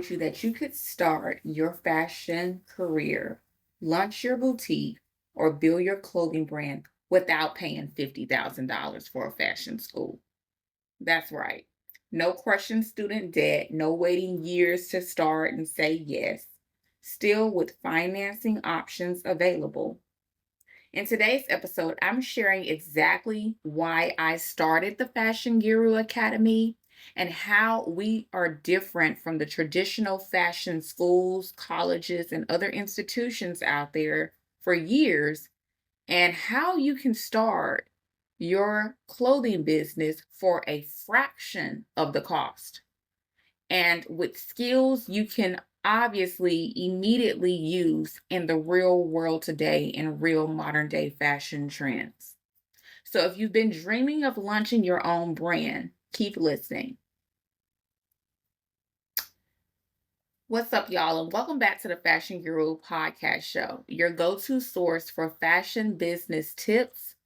told you that you could start your fashion career, launch your boutique, or build your clothing brand without paying $50,000 for a fashion school? That's right. No crushing student debt, no waiting years to start and say yes. Still with financing options available. In today's episode, I'm sharing exactly why I started the Fashion Guru Academy and how we are different from the traditional fashion schools, colleges, and other institutions out there for years, and how you can start your clothing business for a fraction of the cost. And with skills you can obviously immediately use in the real world today in real modern day fashion trends. So if you've been dreaming of launching your own brand, keep listening. What's up, y'all, and welcome back to the Fashion Guru podcast show, your go-to source for fashion business tips,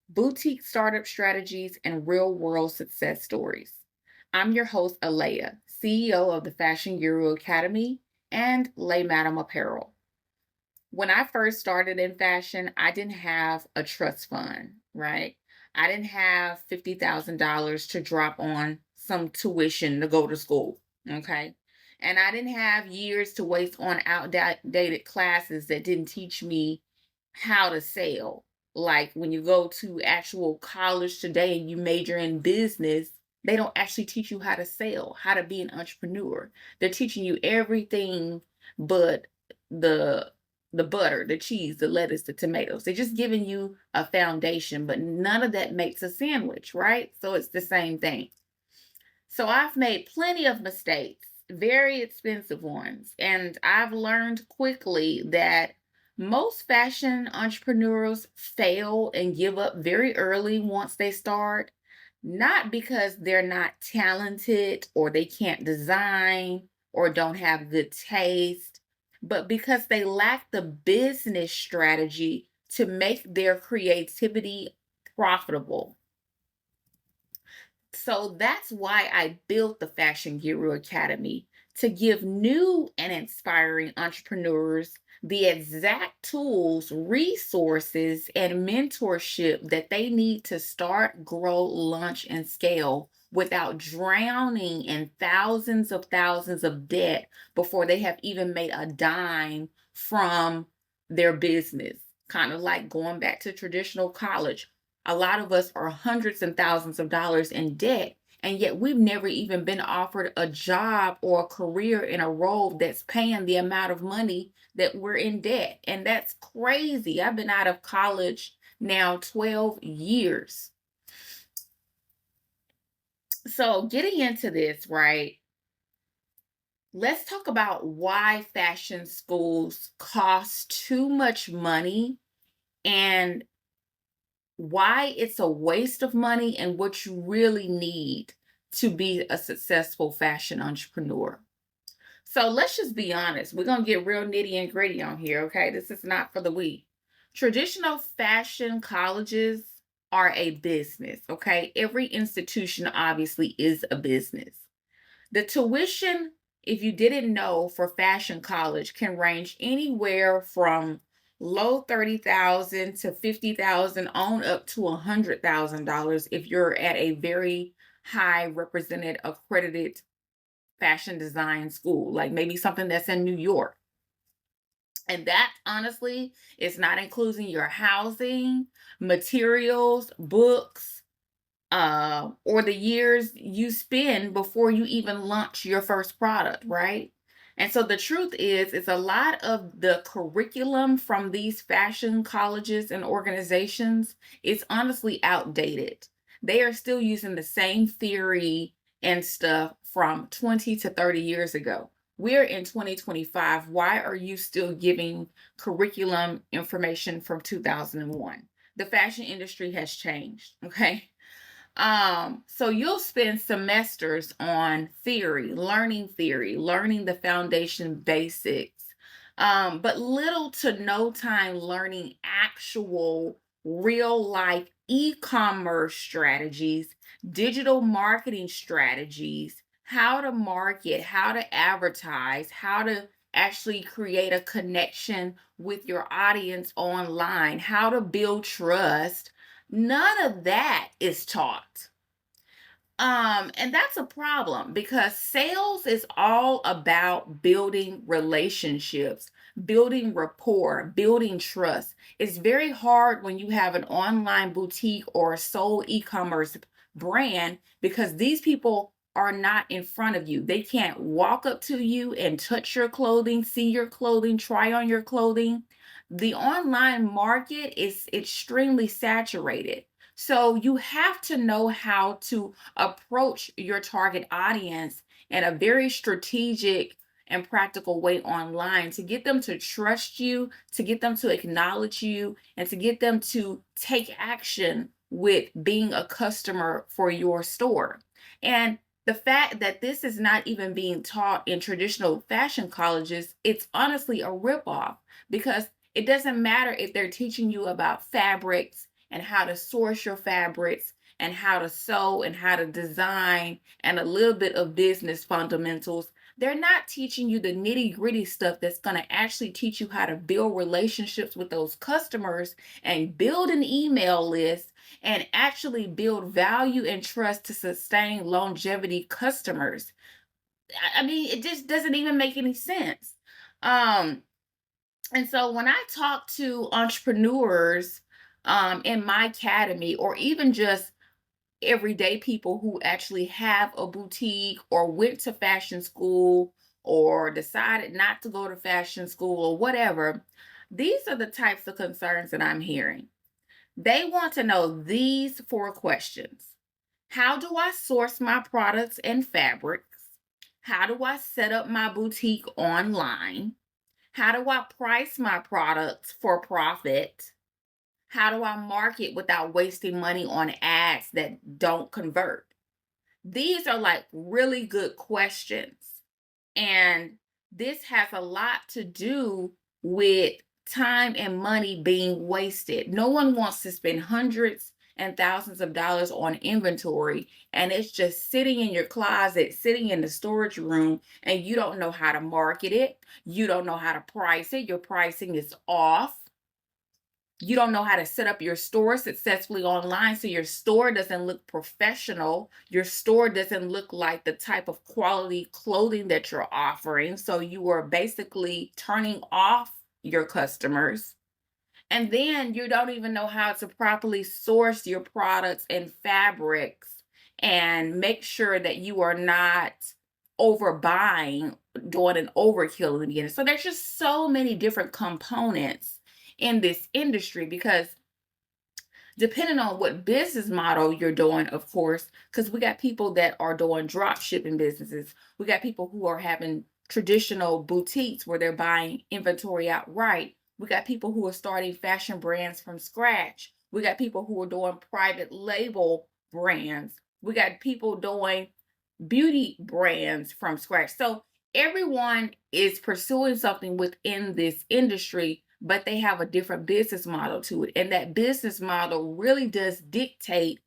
boutique startup strategies, and real-world success stories. I'm your host, Alea, CEO of the Fashion Guru Academy and Lay Madam Apparel. When I first started in fashion, I didn't have a trust fund, right? I didn't have $50,000 to drop on some tuition to go to school, okay? And I didn't have years to waste on outdated classes that didn't teach me how to sell. Like when you go to actual college today and you major in business, they don't actually teach you how to sell, how to be an entrepreneur. They're teaching you everything but the the butter, the cheese, the lettuce, the tomatoes. They're just giving you a foundation, but none of that makes a sandwich, right? So it's the same thing. So I've made plenty of mistakes, very expensive ones, and I've learned quickly that most fashion entrepreneurs fail and give up very early once they start, not because they're not talented or they can't design or don't have good taste, but because they lack the business strategy to make their creativity profitable. So that's why I built the Fashion Guru Academy, to give new and inspiring entrepreneurs the exact tools, resources, and mentorship that they need to start, grow, launch, and scale without drowning in thousands of debt before they have even made a dime from their business. Kind of like going back to traditional college. A lot of us are hundreds and thousands of dollars in debt, and yet we've never even been offered a job or a career in a role that's paying the amount of money that we're in debt. And that's crazy. I've been out of college now 12 years. So, getting into this, right? Let's talk about why fashion schools cost too much money and why it's a waste of money and what you really need to be a successful fashion entrepreneur. So let's just be honest. We're going to get real nitty and gritty on here, okay? This is not for the weak. Traditional fashion colleges are a business, okay? Every institution obviously is a business. The tuition, if you didn't know, for fashion college can range anywhere from low 30,000 to 50,000 on up to $100,000 if you're at a very high represented accredited fashion design school, like maybe something that's in New York. And that honestly is not including your housing, materials, books, or the years you spend before you even launch your first product, right? And so the truth is, it's a lot of the curriculum from these fashion colleges and organizations is honestly outdated. They are still using the same theory and stuff from 20 to 30 years ago. We're in 2025. Why are you still giving curriculum information from 2001? The fashion industry has changed, okay? So you'll spend semesters on theory, learning the foundation basics, but little to no time learning actual real life e-commerce strategies, digital marketing strategies, how to market, how to advertise, how to actually create a connection with your audience online, how to build trust. None of that is taught. And that's a problem because sales is all about building relationships, building rapport, building trust. It's very hard when you have an online boutique or a sole e-commerce brand because these people are not in front of you. They can't walk up to you and touch your clothing, see your clothing, try on your clothing. The online market is extremely saturated. So you have to know how to approach your target audience in a very strategic and practical way online to get them to trust you, to get them to acknowledge you, and to get them to take action with being a customer for your store. And the fact that this is not even being taught in traditional fashion colleges, it's honestly a ripoff because it doesn't matter if they're teaching you about fabrics and how to source your fabrics and how to sew and how to design and a little bit of business fundamentals. They're not teaching you the nitty gritty stuff that's going to actually teach you how to build relationships with those customers and build an email list and actually build value and trust to sustain longevity customers. I mean, it just doesn't even make any sense. Um, and so when I talk to entrepreneurs in my academy, or even just everyday people who actually have a boutique or went to fashion school or decided not to go to fashion school or whatever, these are the types of concerns that I'm hearing. They want to know these four questions. How do I source my products and fabrics? How do I set up my boutique online? How do I price my products for profit? How do I market without wasting money on ads that don't convert? These are like really good questions. And this has a lot to do with time and money being wasted. No one wants to spend hundreds and thousands of dollars on inventory and it's just sitting in your closet, sitting in the storage room, and you don't know how to market it. You don't know how to price it. Your pricing is off. You don't know how to set up your store successfully online so your store doesn't look professional. Your store doesn't look like the type of quality clothing that you're offering. So you are basically turning off your customers. And then you don't even know how to properly source your products and fabrics and make sure that you are not overbuying, doing an overkill in the beginning. So there's just so many different components in this industry because depending on what business model you're doing, of course, because we got people that are doing drop shipping businesses. We got people who are having traditional boutiques where they're buying inventory outright. We got people who are starting fashion brands from scratch. We got people who are doing private label brands. We got people doing beauty brands from scratch. So everyone is pursuing something within this industry, but they have a different business model to it. And that business model really does dictate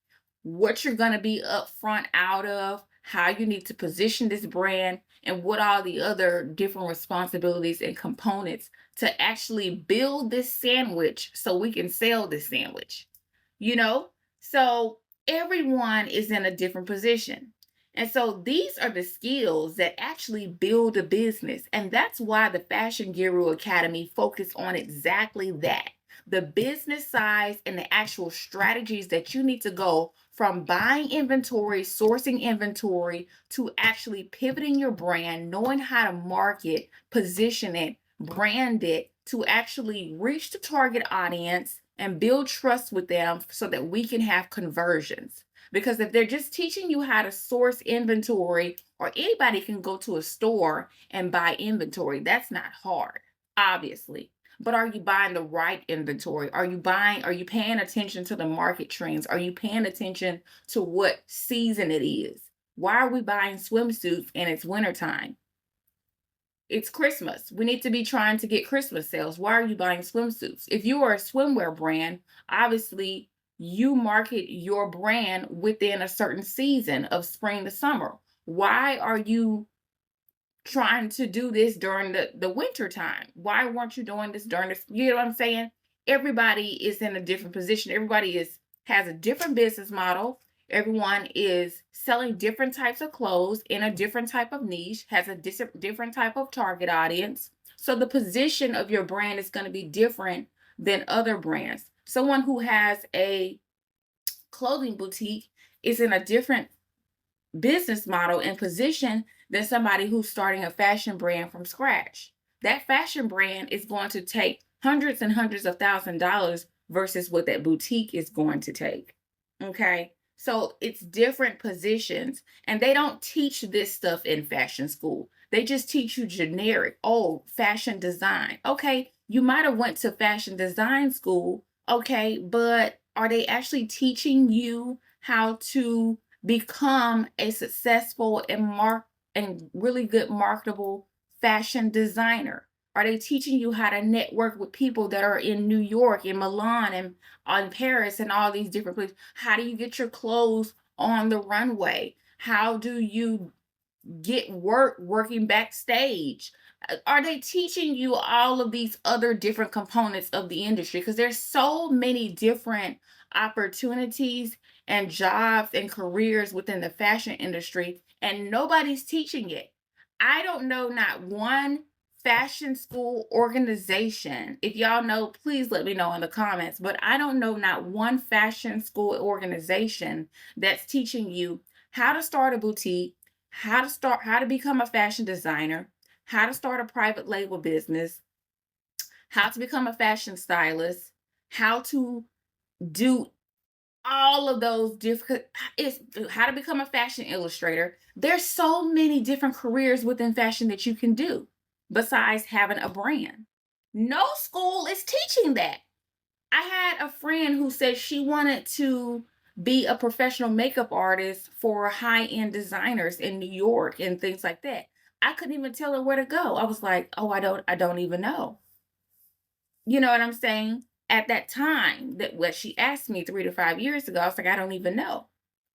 what you're going to be upfront out of, how you need to position this brand, and what all the other different responsibilities and components to actually build this sandwich so we can sell this sandwich. You know? So everyone is in a different position. And so these are the skills that actually build a business. And that's why the Fashion Guru Academy focus on exactly that. The business size and the actual strategies that you need to go from buying inventory, sourcing inventory, to actually pivoting your brand, knowing how to market, position it, brand it, to actually reach the target audience and build trust with them so that we can have conversions. Because if they're just teaching you how to source inventory, or anybody can go to a store and buy inventory, that's not hard, obviously. But are you buying the right inventory? Are you paying attention to the market trends? Are you paying attention to what season it is? Why are we buying swimsuits and it's wintertime? It's Christmas. We need to be trying to get Christmas sales. Why are you buying swimsuits? If you are a swimwear brand, obviously you market your brand within a certain season of spring to summer. Why are you trying to do this during the winter time? Why weren't you doing this during this? You know what I'm saying? Everybody is in a different position. Everybody is has a different business model. Everyone is selling different types of clothes in a different type of niche, has a different type of target audience. So the position of your brand is going to be different than other brands. Someone who has a clothing boutique is in a different business model and position than somebody who's starting a fashion brand from scratch. That fashion brand is going to take hundreds and hundreds of $1,000s versus what that boutique is going to take. Okay. So it's different positions, and they don't teach this stuff in fashion school. They just teach you generic, oh, fashion design. Okay, you might have went to fashion design school, okay, but are they actually teaching you how to become a successful and really good marketable fashion designer? Are they teaching you how to network with people that are in New York, in Milan, and on Paris, and all these different places? How do you get your clothes on the runway? How do you get working backstage? Are they teaching you all of these other different components of the industry? Because there's so many different opportunities and jobs and careers within the fashion industry, and nobody's teaching it. I don't know not one fashion school organization. If y'all know, please let me know in the comments. But I don't know not one fashion school organization that's teaching you how to start a boutique, how to become a fashion designer, how to start a private label business, how to become a fashion stylist, how to do all of those different, it's how to become a fashion illustrator. There's so many different careers within fashion that you can do besides having a brand. No school is teaching that. I had a friend who said she wanted to be a professional makeup artist for high-end designers in New York and things like that. I couldn't even tell her where to go. I was like, "Oh, I don't even know." You know what I'm saying? At that time, that what she asked me 3 to 5 years ago, I was like, "I don't even know."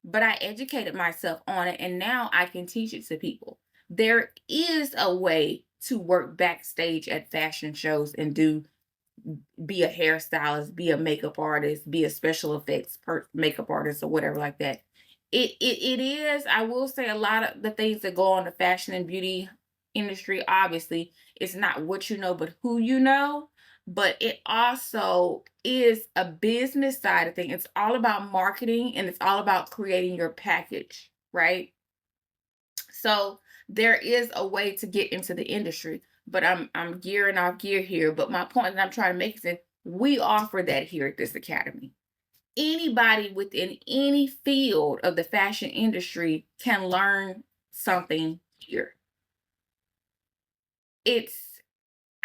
But I educated myself on it, and now I can teach it to people. There is a way to work backstage at fashion shows and be a hairstylist, be a makeup artist, be a special effects makeup artist or whatever like that. It is, I will say, a lot of the things that go on the fashion and beauty industry, obviously, it's not what you know, but who you know. But it also is a business side of thing. It's all about marketing, and it's all about creating your package, right? So there is a way to get into the industry, but I'm gearing off gear here. But my point that I'm trying to make is that we offer that here at this academy. Anybody within any field of the fashion industry can learn something here. It's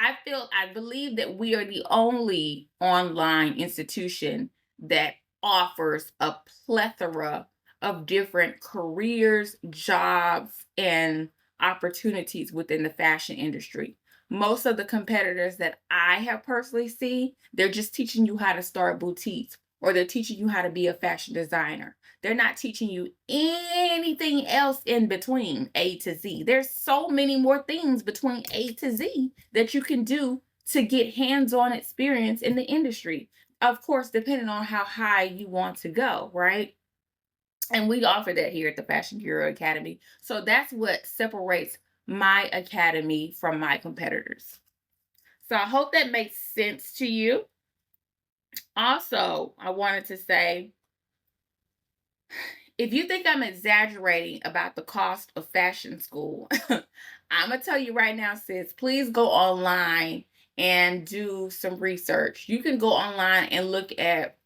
I believe that we are the only online institution that offers a plethora of different careers, jobs, and opportunities within the fashion industry. Most of the competitors that I have personally seen, they're just teaching you how to start boutiques, or they're teaching you how to be a fashion designer. They're not teaching you anything else in between A to Z. There's so many more things between A to Z that you can do to get hands-on experience in the industry. Of course, depending on how high you want to go, right? And we offer that here at the Fashion Bureau Academy. So that's what separates my academy from my competitors. So I hope that makes sense to you. Also, I wanted to say, if you think I'm exaggerating about the cost of fashion school, I'm going to tell you right now, sis, please go online and do some research. You can go online and look at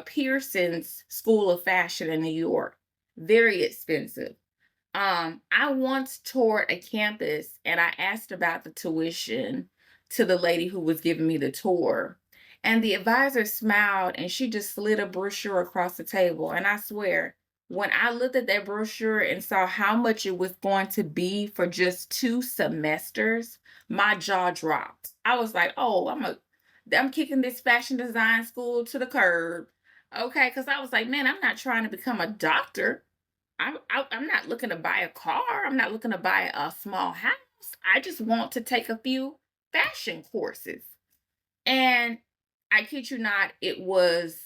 Pearson's School of Fashion in New York. Very expensive. I once toured a campus, and I asked about the tuition to the lady who was giving me the tour. And the advisor smiled, and she just slid a brochure across the table. And I swear, when I looked at that brochure and saw how much it was going to be for just 2 semesters, my jaw dropped. I was like, "Oh, I'm kicking this fashion design school to the curb." Okay, because I was like, man, I'm not trying to become a doctor. I'm not looking to buy a car. I'm not looking to buy a small house. I just want to take a few fashion courses. And I kid you not, it was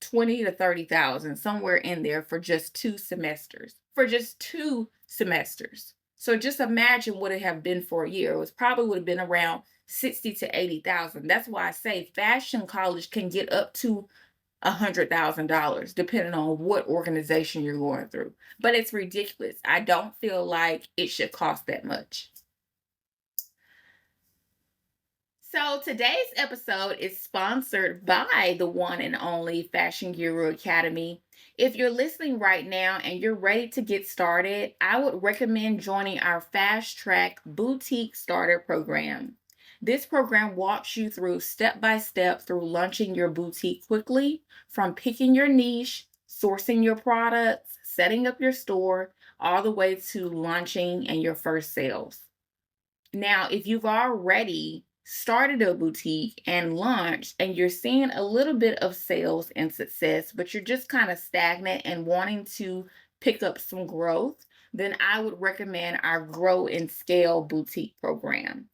20 to 30,000 somewhere in there for just 2 semesters. For just 2 semesters. So just imagine what it have been for a year. It was probably would have been around 60 to 80,000. That's why I say fashion college can get up to $100,000 depending on what organization you're going through. But it's ridiculous. I don't feel like it should cost that much. So today's episode is sponsored by the one and only Fashion Guru Academy. If you're listening right now and you're ready to get started, I would recommend joining our Fast Track Boutique Starter Program. This program walks you through step by step through launching your boutique quickly, from picking your niche, sourcing your products, setting up your store, all the way to launching and your first sales. Now, if you've already started a boutique and launched and you're seeing a little bit of sales and success, but you're just kind of stagnant and wanting to pick up some growth, then I would recommend our Grow and Scale boutique program.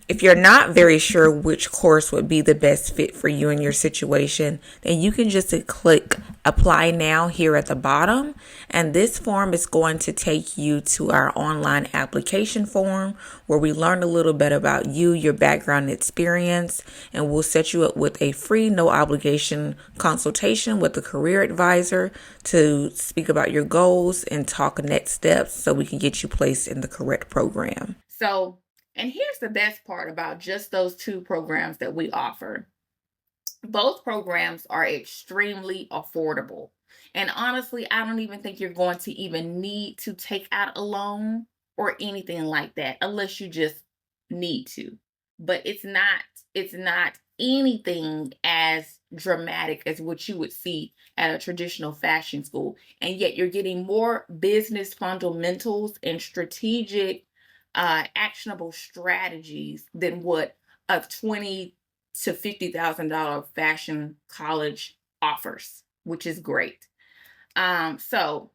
If you're not very sure which course would be the best fit for you and your situation, then you can just click apply now here at the bottom. And this form is going to take you to our online application form where we learn a little bit about you, your background experience, and we'll set you up with a free, no obligation consultation with a career advisor to speak about your goals and talk next steps so we can get you placed in the correct program. And here's the best part about just those 2 programs that we offer. Both programs are extremely affordable. And honestly, I don't even think you're going to even need to take out a loan or anything like that unless you just need to. But it's not anything as dramatic as what you would see at a traditional fashion school. And yet you're getting more business fundamentals and strategic actionable strategies than what a $20 to $50,000 fashion college offers, which is great. So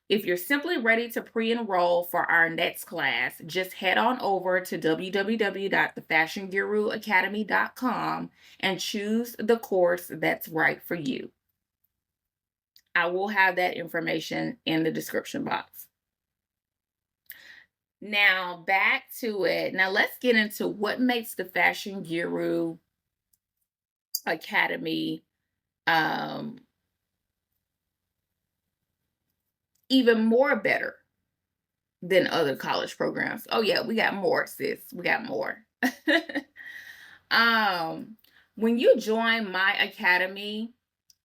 if you're simply ready to pre-enroll for our next class, just head on over to www.thefashionguruacademy.com and choose the course that's right for you. I will have that information in the description box. Now, back to it. Now, let's get into what makes the Fashion Guru Academy even more better than other college programs. Oh, yeah, we got more, sis. We got more. When you join my academy,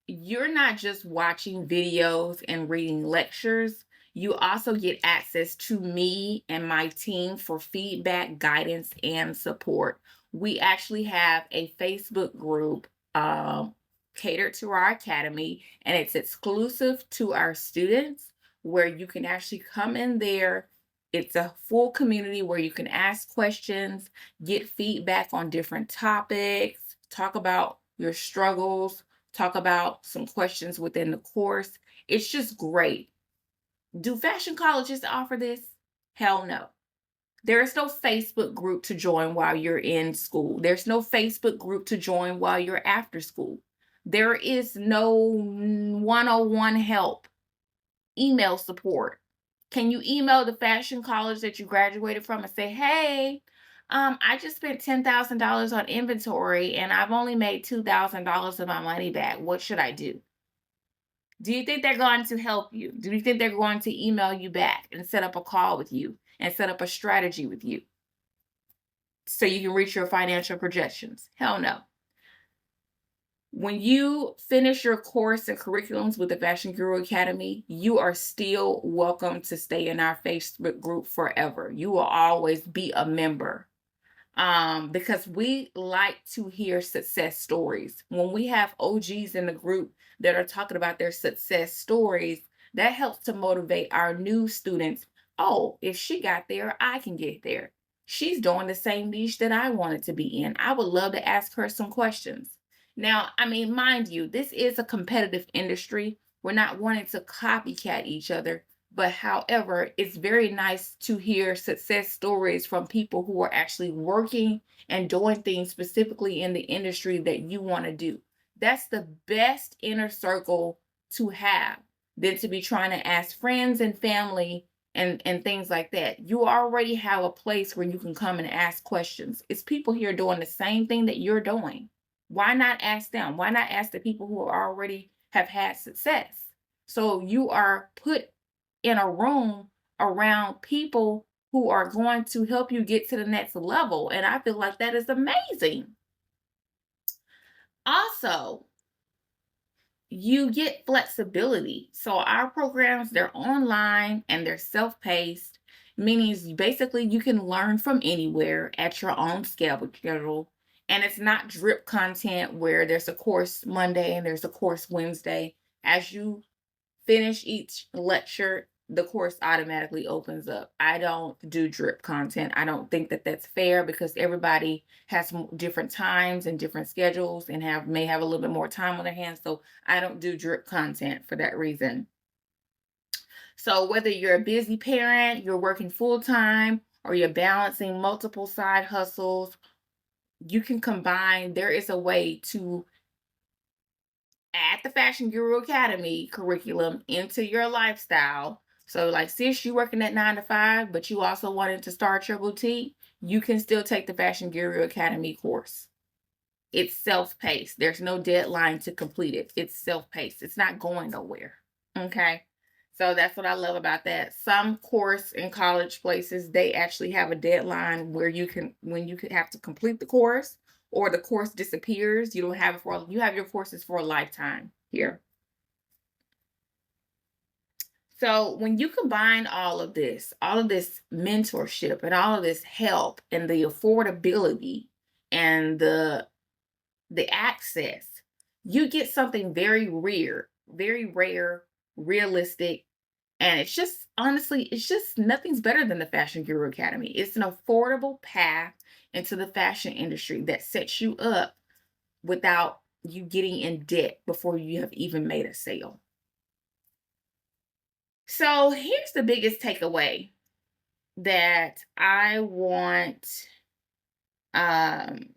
you're not just watching videos and reading lectures. You also get access to me and my team for feedback, guidance, and support. We actually have a Facebook group catered to our academy, and it's exclusive to our students where you can actually come in there. It's a full community where you can ask questions, get feedback on different topics, talk about your struggles, talk about some questions within the course. It's just great. Do fashion colleges offer this? Hell no. There is no Facebook group to join while you're in school. There's no Facebook group to join while you're after school. There is no 101 help, email support. Can you email the fashion college that you graduated from and say, hey, I just spent $10,000 on inventory and I've only made $2,000 of my money back. What should I do? Do you think they're going to help you? Do you think they're going to email you back and set up a call with you and set up a strategy with you so you can reach your financial projections? Hell no. When you finish your course and curriculums with the Fashion Guru Academy, you are still welcome to stay in our Facebook group forever. You will always be a member. Because we like to hear success stories. When we have OGs in the group that are talking about their success stories, that helps to motivate our new students. Oh, if she got there, I can get there. She's doing the same niche that I wanted to be in. I would love to ask her some questions. Now, I mean, mind you, this is a competitive industry. We're not wanting to copycat each other. But however, it's very nice to hear success stories from people who are actually working and doing things specifically in the industry that you want to do. That's the best inner circle to have than to be trying to ask friends and family and things like that. You already have a place where you can come and ask questions. It's people here doing the same thing that you're doing. Why not ask them? Why not ask the people who already have had success? So you are put in a room around people who are going to help you get to the next level. And I feel like that is amazing. Also, you get flexibility. So our programs, they're online and they're self-paced, meaning basically you can learn from anywhere at your own schedule. And it's not drip content where there's a course Monday and there's a course Wednesday. As you finish each lecture, the course automatically opens up. I don't do drip content. I don't think that that's fair because everybody has different times and different schedules and may have a little bit more time on their hands. So I don't do drip content for that reason. So whether you're a busy parent, you're working full time, or you're balancing multiple side hustles, you can combine. There is a way to add the Fashion Guru Academy curriculum into your lifestyle. So, like, since you're working at 9 to 5, but you also wanted to start your boutique, you can still take the Fashion Guru Academy course. It's self paced, there's no deadline to complete it. It's self paced, it's not going nowhere. Okay. So that's what I love about that. Some course in college places, they actually have a deadline where when you could have to complete the course or the course disappears. You don't have it for, you have your courses for a lifetime here. So when you combine all of this mentorship and all of this help and the affordability and the access, you get something very rare, realistic, and it's just honestly, it's just nothing's better than the Fashion Guru Academy. It's an affordable path into the fashion industry that sets you up without you getting in debt before you have even made a sale. So here's the biggest takeaway that I want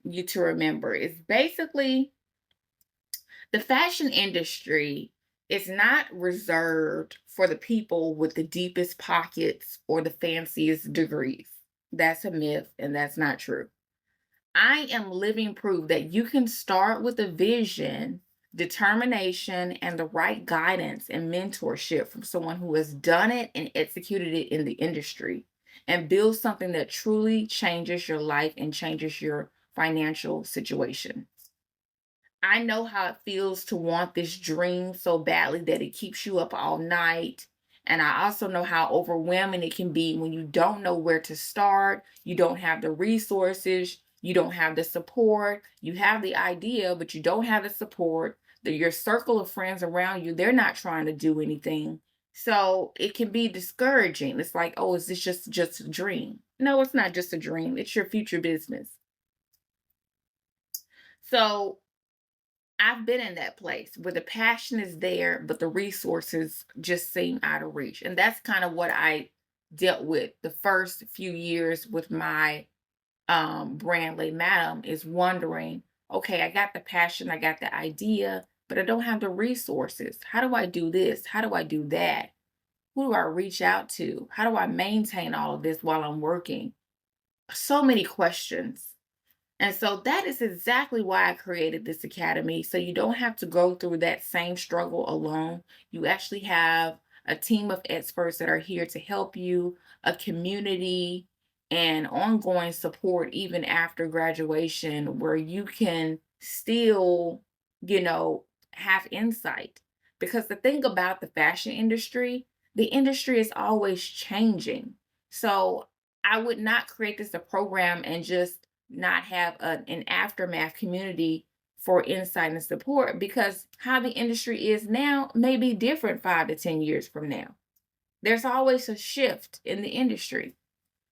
you to remember is basically the fashion industry is not reserved for the people with the deepest pockets or the fanciest degrees. That's a myth and that's not true. I am living proof that you can start with a vision, determination, and the right guidance and mentorship from someone who has done it and executed it in the industry and build something that truly changes your life and changes your financial situation. I know how it feels to want this dream so badly that it keeps you up all night. And I also know how overwhelming it can be when you don't know where to start, you don't have the resources, you don't have the support, you have the idea, but you don't have the support. Your circle of friends around you, they're not trying to do anything. So it can be discouraging. It's like, oh, is this just a dream? No, it's not just a dream. It's your future business. So I've been in that place where the passion is there, but the resources just seem out of reach. And that's kind of what I dealt with the first few years with my brand Les Madam, is wondering, okay, I got the passion, I got the idea, but I don't have the resources. How do I do this? How do I do that? Who do I reach out to? How do I maintain all of this while I'm working? So many questions. And so that is exactly why I created this academy. So you don't have to go through that same struggle alone. You actually have a team of experts that are here to help you, a community, and ongoing support even after graduation, where you can still, you know, have insight. Because the thing about the industry is always changing. So I would not create this a program and just not have an aftermath community for insight and support, because how the industry is now may be different 5 to 10 years from now. There's always a shift in the industry.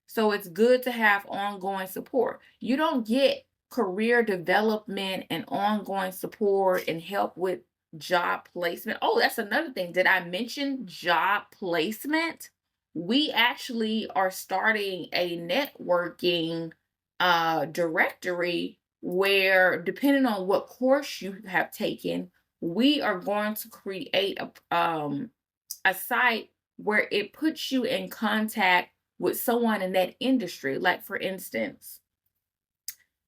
So it's good to have ongoing support. You don't get career development and ongoing support and help with job placement. Oh, that's another thing. Did I mention job placement? We actually are starting a networking directory where, depending on what course you have taken, we are going to create a site where it puts you in contact with someone in that industry. Like, for instance,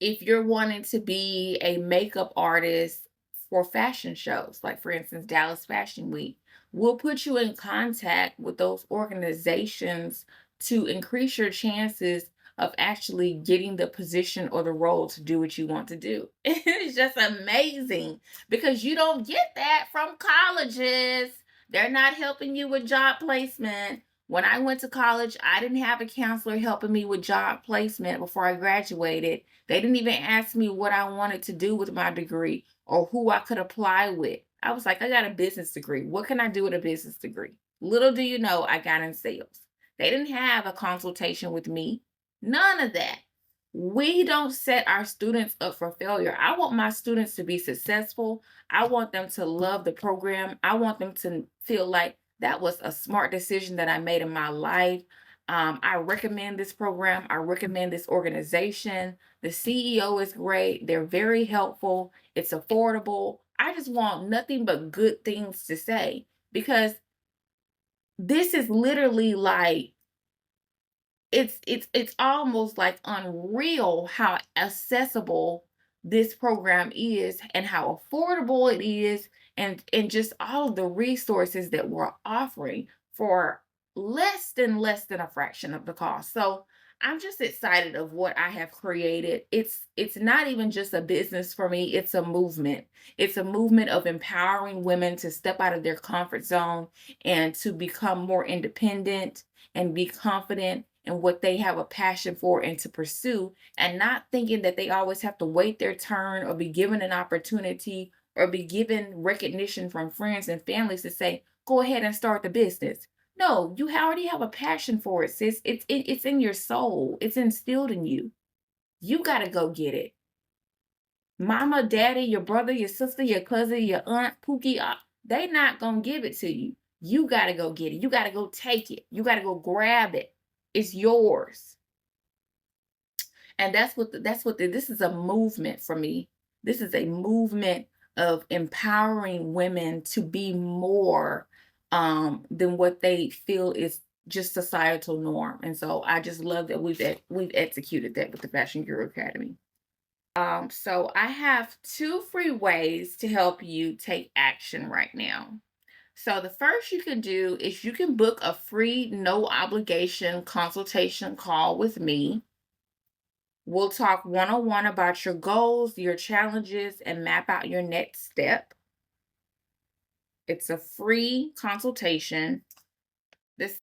if you're wanting to be a makeup artist for fashion shows, like for instance, Dallas Fashion Week, we'll put you in contact with those organizations to increase your chances of actually getting the position or the role to do what you want to do. It's just amazing because you don't get that from colleges. They're not helping you with job placement. When I went to college, I didn't have a counselor helping me with job placement before I graduated. They didn't even ask me what I wanted to do with my degree or who I could apply with. I was like, I got a business degree. What can I do with a business degree? Little do you know, I got in sales. They didn't have a consultation with me. None of that. We don't set our students up for failure. I want my students to be successful. I want them to love the program. I want them to feel like that was a smart decision that I made in my life. I recommend this program. I recommend this organization. The CEO is great. They're very helpful. It's affordable. I just want nothing but good things to say because this is literally like it's almost like unreal how accessible this program is and how affordable it is and just all of the resources that we're offering for less than a fraction of the cost. So I'm just excited of what I have created. It's not even just a business for me, it's a movement. It's a movement of empowering women to step out of their comfort zone and to become more independent and be confident in what they have a passion for and to pursue, and not thinking that they always have to wait their turn or be given an opportunity or be given recognition from friends and families to say, go ahead and start the business. No, you already have a passion for it, sis. It's in your soul. It's instilled in you. You got to go get it. Mama, daddy, your brother, your sister, your cousin, your aunt, Pookie, they not going to give it to you. You got to go get it. You got to go take it. You got to go grab it. It's yours. And this is a movement for me. This is a movement of empowering women to be more than what they feel is just societal norm. And so I just love that we've executed that with the Fashion Guru Academy. So I have 2 free ways to help you take action right now. So the first you can do is you can book a free no obligation consultation call with me. We'll talk one-on-one about your goals, your challenges, and map out your next step. It's a free consultation. This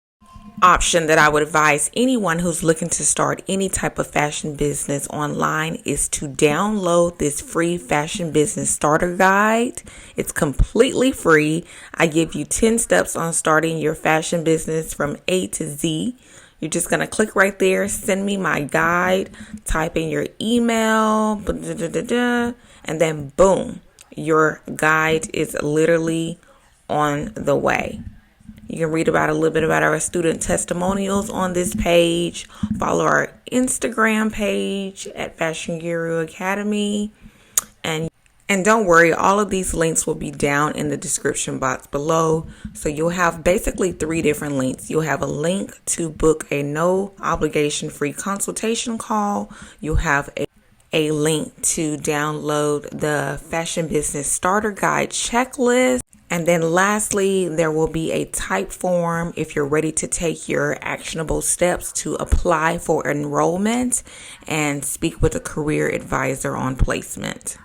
Option that I would advise anyone who's looking to start any type of fashion business online is to download this free fashion business starter guide. It's completely free. I give you 10 steps on starting your fashion business from A to Z. You're just going to click right there, send me my guide, type in your email, and then boom, your guide is literally on the way. You can read about a little bit about our student testimonials on this page. Follow our Instagram page at Fashion Guru Academy. And don't worry, all of these links will be down in the description box below. So you'll have basically 3 different links. You'll have a link to book a no obligation free consultation call. You'll have a link to download the Fashion Business Starter Guide checklist. And then lastly, there will be a type form if you're ready to take your actionable steps to apply for enrollment and speak with a career advisor on placement.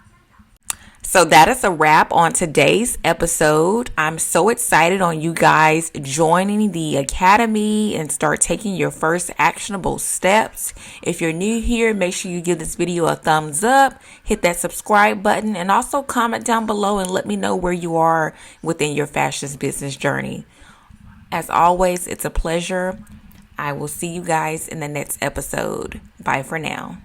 So that is a wrap on today's episode. I'm so excited on you guys joining the academy and start taking your first actionable steps. If you're new here, make sure you give this video a thumbs up, hit that subscribe button, and also comment down below and let me know where you are within your fashion business journey. As always, it's a pleasure. I will see you guys in the next episode. Bye for now.